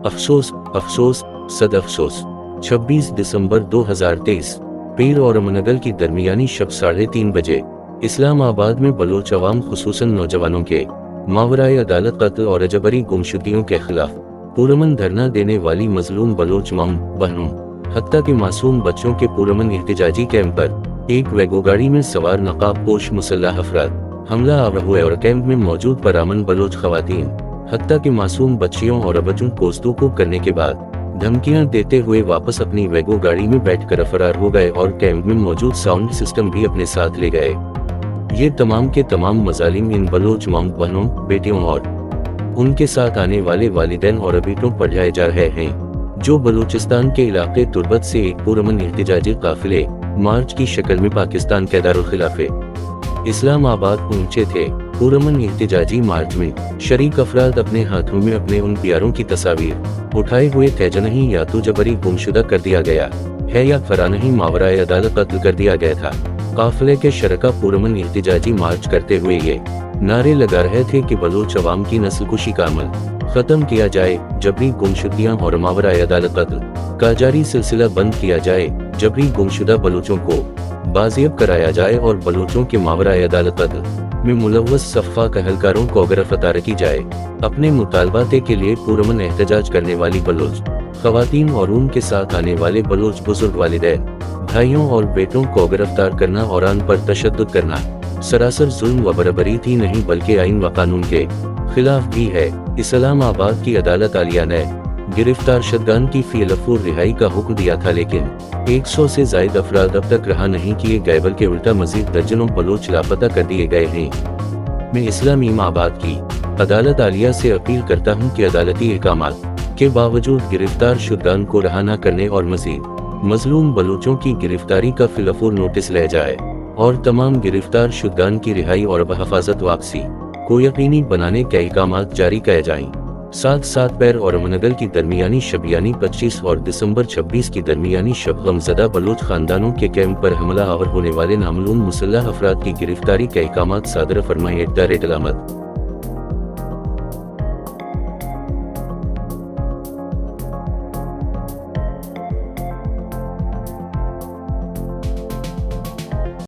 अफसोस अफसोस सद अफसोस। 26 दिसंबर 2023 पीर और अमनगल की दरमियानी शब 3:30 बजे इस्लामाबाद में बलोच अवाम खुसूसन नौजवानों के मावराए अदालत कत्ल और अजबरी गुमशुदगियों के खिलाफ पुरअमन धरना देने वाली मजलूम बलोच मां बहनों हत्ता के मासूम बच्चों के पुरअमन एहतजाजी कैंप पर एक वैगो गाड़ी में सवार नकाब पोश मुसल्लह अफराद हमला आवर हुए और कैंप में मौजूद परामन बलोच खवातीन हत्ता के मासूम बच्चियों और बच्चों को कोस्तूको करने के बाद धमकियां देते हुए वापस अपनी वैगो गाड़ी में बैठकर फरार हो गए और कैंप में मौजूद साउंड सिस्टम भी अपने साथ ले गए। ये तमाम के तमाम मजालिम इन बलोच मां बहनों बेटियों और उनके साथ आने वाले वालिदैन और अबीटों पर ढाए जा रहे हैं, जो बलूचिस्तान के इलाके तुर्बत से एक पुरअमन एहतजाजी काफिले मार्च की शक्ल में पाकिस्तान के दारुल खिलाफे इस्लामाबाद पहुंचे थे। पुरअमन एहतजाजी मार्च में शरीक अफराद अपने हाथों में अपने उन प्यारों की तस्वीर उठाए हुए थे जिन्हें या तो जबरी गुमशुदा कर दिया गया है या फरानही मावराए अदालत कत्ल कर दिया गया था। काफिले के शरका पुरअमन एहतजाजी मार्च करते हुए ये नारे लगा रहे थे कि बलोच अवाम की नस्ल कुशी का अमल खत्म किया जाए, जबरी गुमशुदगियां और मावराए अदालत कत्ल का जारी सिलसिला बंद किया जाए, जबरी गुमशुदा बलोचों को बाजियाब कराया जाए और बलोचों के मावराए अदालत कत्ल में मुलव्वस सफ़ा कहलकारों को गिरफ्तार की जाए। अपने मुतालबाते के लिए पुरअमन एहतजाज करने वाली बलोच खवातीन और उनके साथ आने वाले बलोच बुजुर्ग वालिदैन भाइयों और बेटों को गिरफ्तार करना और आन पर तशद्दुद करना सरासर जुल्म व बराबरी थी नहीं बल्कि आइन व कानून के खिलाफ भी है। इस्लामाबाद की अदालत आलिया ने गिरफ्तार शदगान की फीलफूर रिहाई का हुक्म दिया था, लेकिन 100 से ज्यादा अफराद अब तक रहा नहीं किए गए बल्कि उल्टा मजीद दर्जनों बलोच लापता कर दिए गए हैं। मैं इस्लामाबाद की अदालत आलिया से अपील करता हूं कि अदालती अहकामात के बावजूद गिरफ्तार शुदगान को रहा न करने और मजीद मजलूम बलोचों की गिरफ्तारी का फिलफूर नोटिस ले जाए और तमाम गिरफ्तार शुदगान की रिहाई और बहफाजत वापसी को यकीनी बनाने के अहकामात जारी किए जाएं। साथ साथ पैर और अमनगल की दरमियानी शब यानी 25 और दिसंबर 26 की दरमियानी शब गमज़दा बलोच खानदानों के कैंप पर हमला आवर होने वाले नामलूम मुसल्लह अफराद की गिरफ्तारी के अहकामात सादर फरमाए।